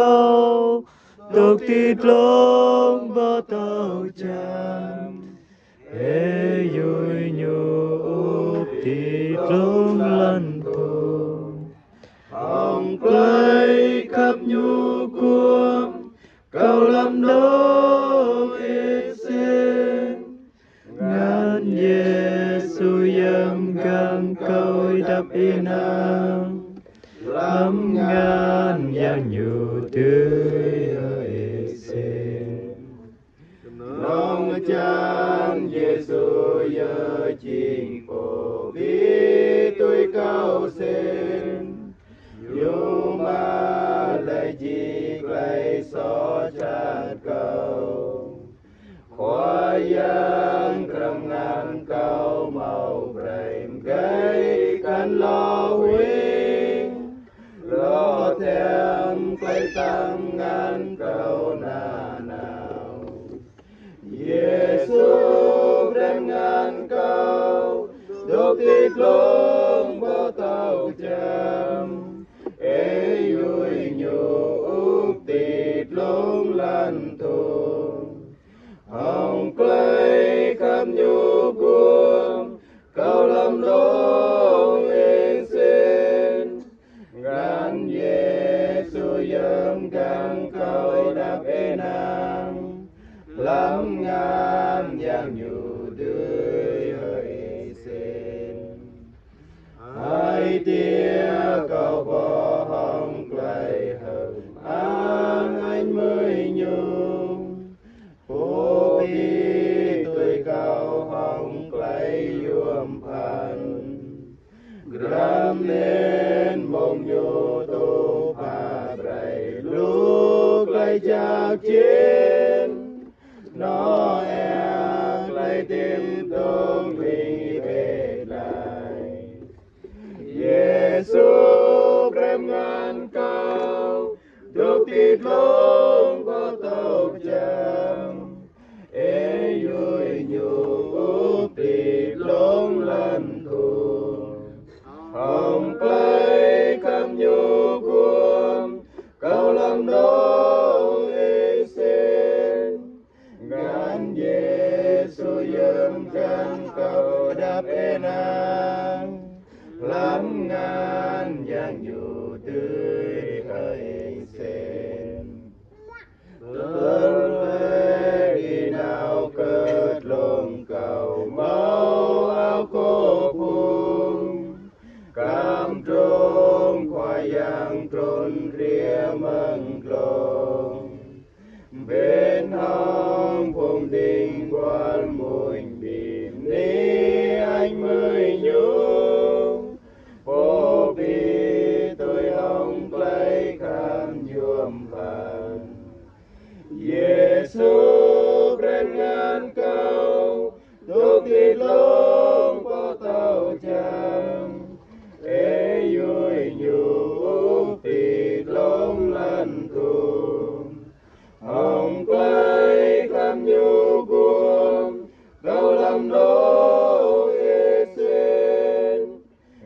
câu tục tít lông bó tàu chạm ê vui nhu úp tít lông lăn thùng hồng play khắp nhu cuông câu lâm đô ê sen ngàn Giêsu yam gang câu đắp inang lắm ngàn yang nhu tươi ê sen nong chan Giêsu yơ chinh phổ vi tôi cao sen nhu ma lại chi lại so chat cầu khoa yang krem ngàn cao màu brem gây can lo huy lo thêm quay tăng ngàn cầu na nào Giêsu brem ngàn cao đốt tít lông bó tàu chạm ê vui nhu úp tít lông lan thùng hồng play khắp nhu cuông câu lâm đô ê sen ngàn Giêsu yam gang câu đắp ê nang lắm ngàn yang nhu tươi ê sen hai tia cầu bò hồng play hồng anh mới nhung phố đi tuổi cao hồng play yuam pan gram lên mong nhu tô pa bray lúc lại chạc chiến nó e lại tìm tung vì về lại Giêsu brem ngàn cao đốt tít lông bó tàu chạm ê vui nhu úp tít lông lan thùng hồng play khắp nhu cuông câu lâm đô ê sen ngàn Giêsu yam gang câu đắp ê nang lắm ngàn yang nhu tươi ê sen tuân về đi nào cất lông cầu máu áo khô phung cam trôn khoai yang trôn ria măng lông bên hông phùng đình quan mùi bìm ni anh mới nhung phố bi tôi hồng play kham nhuộm vàng Giêsu brem ngàn câu đốt tít lông bó tàu chạm ê vui nhu úp tít lông lan thùng hồng play khắp nhu cuông câu lâm đô ê sen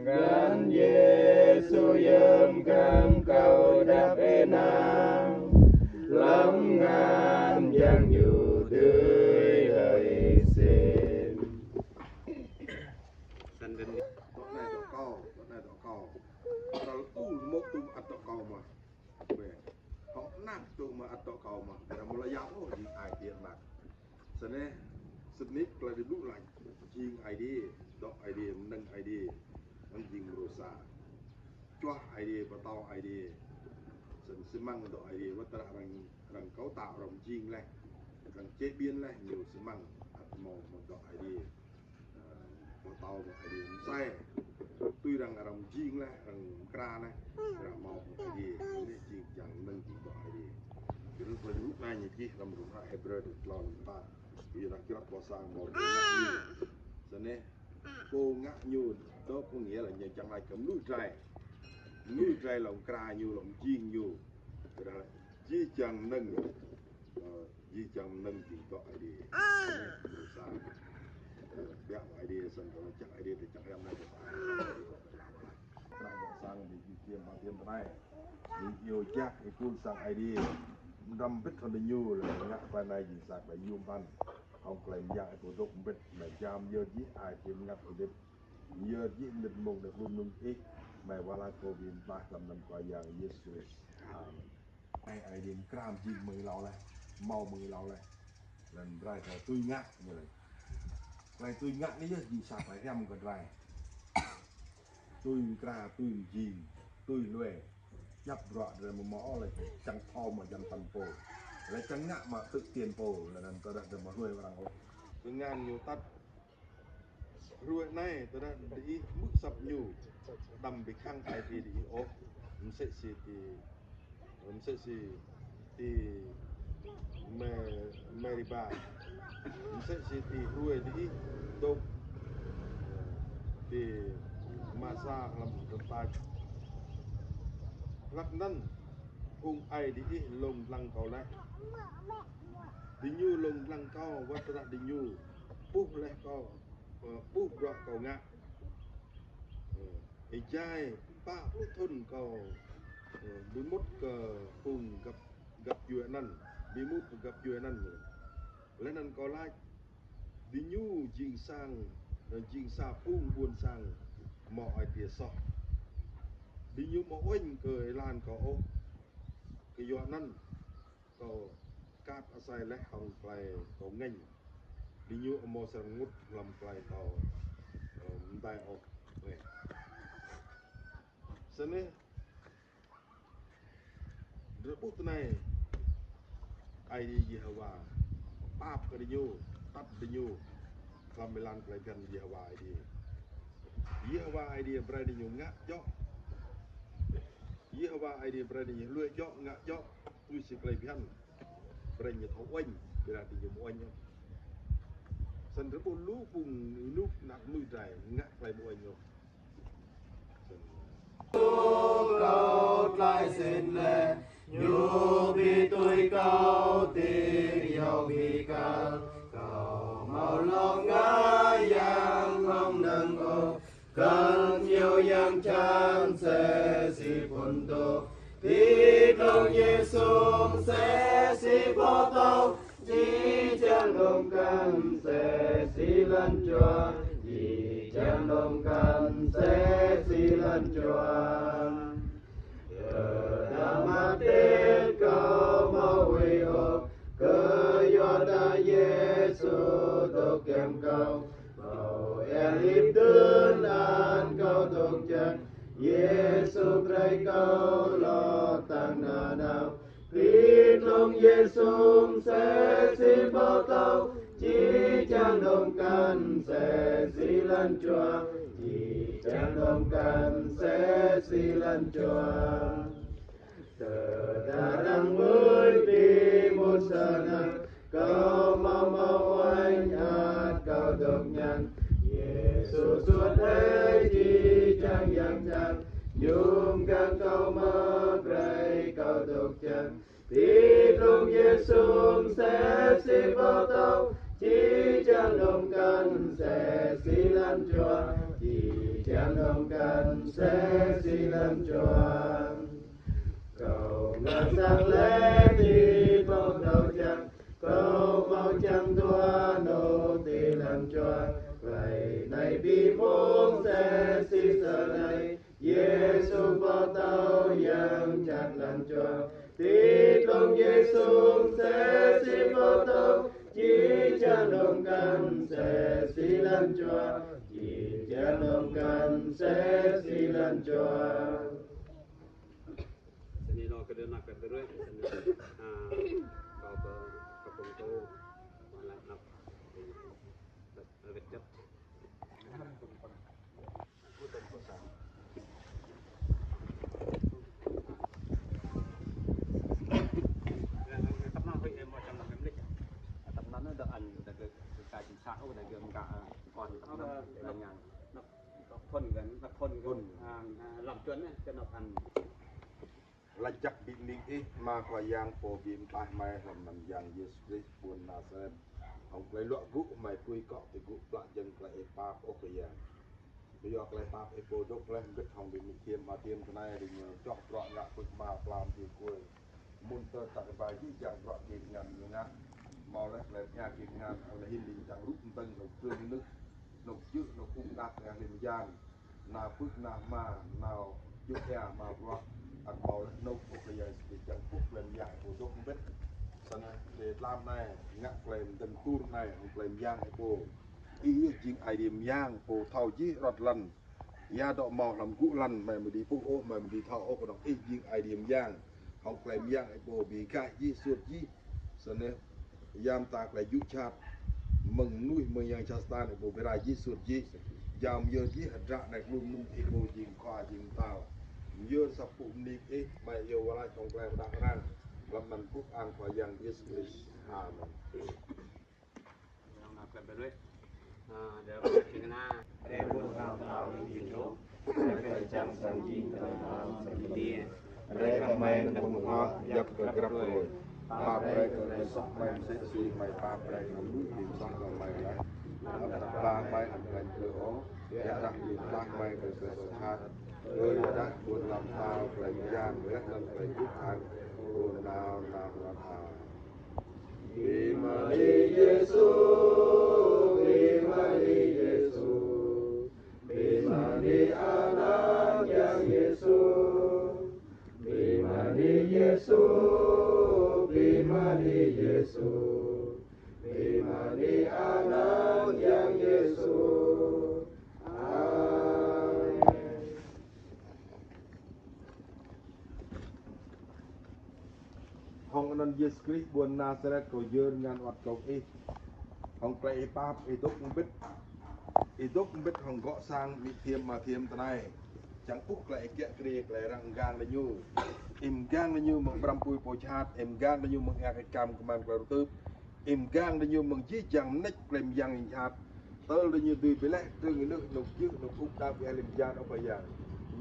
ngàn Giêsu yam gang câu đắp ê nang lắm ngàn yang nhu tươi ê sen Kalau tu mok tu atau kau mah, họ nặng tu mà atau kau mah, ada mulai yang di idea mak. Sana sedikit kalau dulu lagi jing idea, dok idea, neng idea, neng jing merusak, cuah idea, batau idea, sen semang dok idea, wat orang kau tak orang jing lah, orang chế biến lah, nhiều semang atau mau dok idea, batau idea, sai. Tuy rằng orang jing lah, orang kra lah, orang mau idea, ini jing yang neng jing dok idea. Jadi kalau dulu nanya je, orang rumah Hebrew itu lawan empat. Vì là kira puasa mau ngak nyu, cho nên cô ngak nyu đó có nghĩa là nhà chẳng lại cầm nuôi trai lòng cà nyu lòng chiên nyu, rồi là di chẳng nâng chỉ gọi đi, puasa, biar idea sendiri chẳng idea thì chẳng em này trang bộ sang bị kiềm bằng tiền này bị yêu chắc cái cuốn sang ID đâm bích hơn nhiều là ngã qua này chỉ sạc phải dùng văn ông kèm dạy của tôi cũng biết là jam giờ chỉ ai kiếm ngặt ở đây giờ chỉ lịch mùng được luôn luôn ít màว่าละโควิดมาทำนำกว่าอย่างเยซูไอเดียกล้ามจีมือเราเลยเมามือเราเลยนั่นไรแต่ตุ้ยงักเลยไรตุ้ยงักนี่จะดีสาไปแค่มันก็ไรตุ้ยกล้าตุ้ยจีตุ้ยรวยยับระเดินมาหมอเลยจังทอมาจังตันโปและจังงักมาตึกเตียนโปแล้วนั่นก็ได้เดินมารวยเราคืองานอยู่ตัดรวยในตัวนั้นดีมุสับอยู่ดำไปข้างไอพีดีโอมันเสสีที่เมริบามันเสสีที่รวยดีตกที่มาซาลำปารักนั้นพุงไอดีลงลังเก่าแล้วดิยูลงลังเก่าวัฒนดิยูปุ๊บแล้วก็ปุ๊บรอเก่างะไอ้ใจป้าผู้ทนก็บุญมดก็ปุ่งกับอยู่นั่นบีมุดกับอยู่นั่นและนั่นก็ไล่ดิยูยิงสร้างยิงซาปุ่งบุญสร้างหมอไอเดียสอดิยูมาอ้อยเกยลานก็โอ้ก็อยู่นั่นก็กาดอาศัยและของไกลก็เง่งดิยูอโมสงุดลำไกลก็ได้ออกเลยsene rebut nai ai Yehova pap ke dinyu tat dinyu kamilan kelaikan Yehova ai dia berada dinyu ngak jok Yehova ai dia berada dinyu luet jok ngak jok tu si kelaikan berada dinyu thau oanh berada dinyu oanh sen rebut lu pung nuk nak mu dai ngak kelai mu oanh câu lại xin lệ nhu bi tuổi cao tiếng yêu bi cao cầu màu lòng ngã yang mong nâng ô cần nhiều yang chan sẽ si phun tô tí lòng Giêsu sẽ si bỏ tàu chỉ chẳng đồng can sẽ si lần cho chẳng đồng can sẽ si lần cho Nama tên cầu mau huy hộ cơ do ta Giêsu tục kèm cầu cầu Elip đơn an cầu tục chân Giêsu pray cầu lo tăng na nào Christ lòng Giêsu sẽ xin bao tàu chỉ chẳng đồng can sẽ xin lần chùa chỉ chẳng đồng can sẽ xin lần chùa Sekarang berdi musana kau mau ingat kau doknyan Yesus sudah dijang yang jang Yumkan kau mebrai kau dokjan Tidung Yesus sesi botau Cijang domkan sesi lan jua Cijang domkan sesi lan jua Cầu ngàn sang lễ đi bông đầu chẳng Cầu mau chẳng đua nô tì làm cho Vậy này bị môn sẽ xí sở này Giê-xu bỏ tao yang chặt làm cho Tí công Giê-xu sẽ xí bỏ tao Chỉ chẳng đồng can sẽ xí làm cho Chỉ chẳng đồng can sẽ xí làm cho Ini lo ke nak ke terus kau ke tu malah nak recep Tập hội macam macam ni. Tập nó được ăn được cái chính xác của cái cả còn nó nhàng nó thôn gần làm chuẩn cho nó ăn Lajak bini maka yang po bim tah mai lam yang Yesus Kristus pun Nazaret ông lấy lọ gũ mày tui cọ thì gũ lại dân lại pa o cái yang bây giờ lại bạp ấy bố đốc lên biết hồng bị thiêm mà thiêm thế này thì chọc rõ ngạ phực mà làm thì cuối môn tơ tại bài chỉ chẳng rõ kịp ngàn như ngã màu lại nhà kịp ngàn là hình định chẳng lúc tân nộp tương nước nộp chữ nộp cung đạp ngàn hình gian nào phước nào mà nào chữ nhà mà rõ ăn màu lại nộp bây giờ thì chẳng phúc lên dài bố đốc không biết sân để làm này ngã lên từng tour này lên giang hay bố ý chính ai điểm giang bố thao chí rọt lần ya đọ màu làm cũ lần mà đi phúc ô mà đi thao ô còn ý chính ai điểm giang học lên giang hay bố bị cái gì suốt gì sân này yam tạc lại dụ chát mừng nuôi mừng yang chastan hay bố bị ra gì suốt gì yam giờ gì hạt rạ này luôn luôn thì bố chính khoa chính tao giờ sắp phụ nick ấy mà yêu vào lại trong cái đặc năng làm mình phúc an khoa yang Jesus Amen เราเกิดไปด้วยเดี๋ยวถึงหน้า ได้บุญเราเรามีโลกได้เป็นจังสังจีเราเราสังดีได้ทำไมบุญเรายักษ์กระโดดปาไปก็เลยสกไปเสียสีไปปาไปก็รู้ทีมสองก็ไม่ได้ปาไปอันเป็นเกลืออยากรักดีปาไปก็เกิดสงครามรักบุญลำตาไปย่างและลำไปทุกทางบุญดาวนามราคาBimari Yesu, Bimari Yesu, Bimari anak yang Yesu, Bimari Yesu, Bimari Yesu, Bimari anak yang Yesu. Amin. Hong nan Yesus Kristus buôn Nazareth rồi dơn ngàn hoạt cầu ấy hong play pap ấy đúc biết hong gõ sang bị thiêm mà thiêm thế này chẳng phúc lại kẹt kia lại răng gang là như im gang là như một trăm pui po chat im gang là như một ngàn cái cam của man cầu tư im gang là như một chiếc chẳng nách làm giang hình hạt tơ là như từ lẽ từ người nước nục chứ nục úc đa bị làm giang ở bây giờ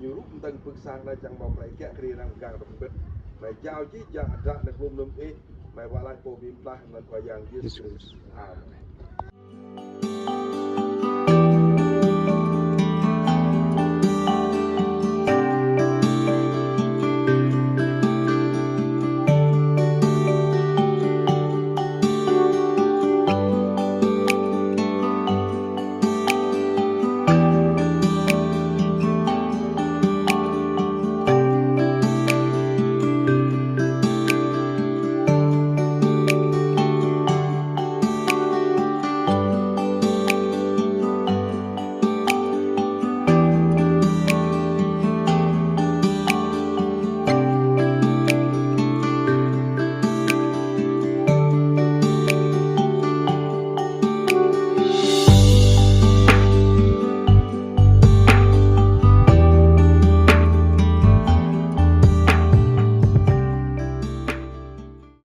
nhiều lúc tân phước sang đây chẳng một lại kẹt kia răng gang đồng biết mày giao chí chẳng ra được luôn luôn ý mày qua lại phổ biến ta mình qua giang Jesus Amen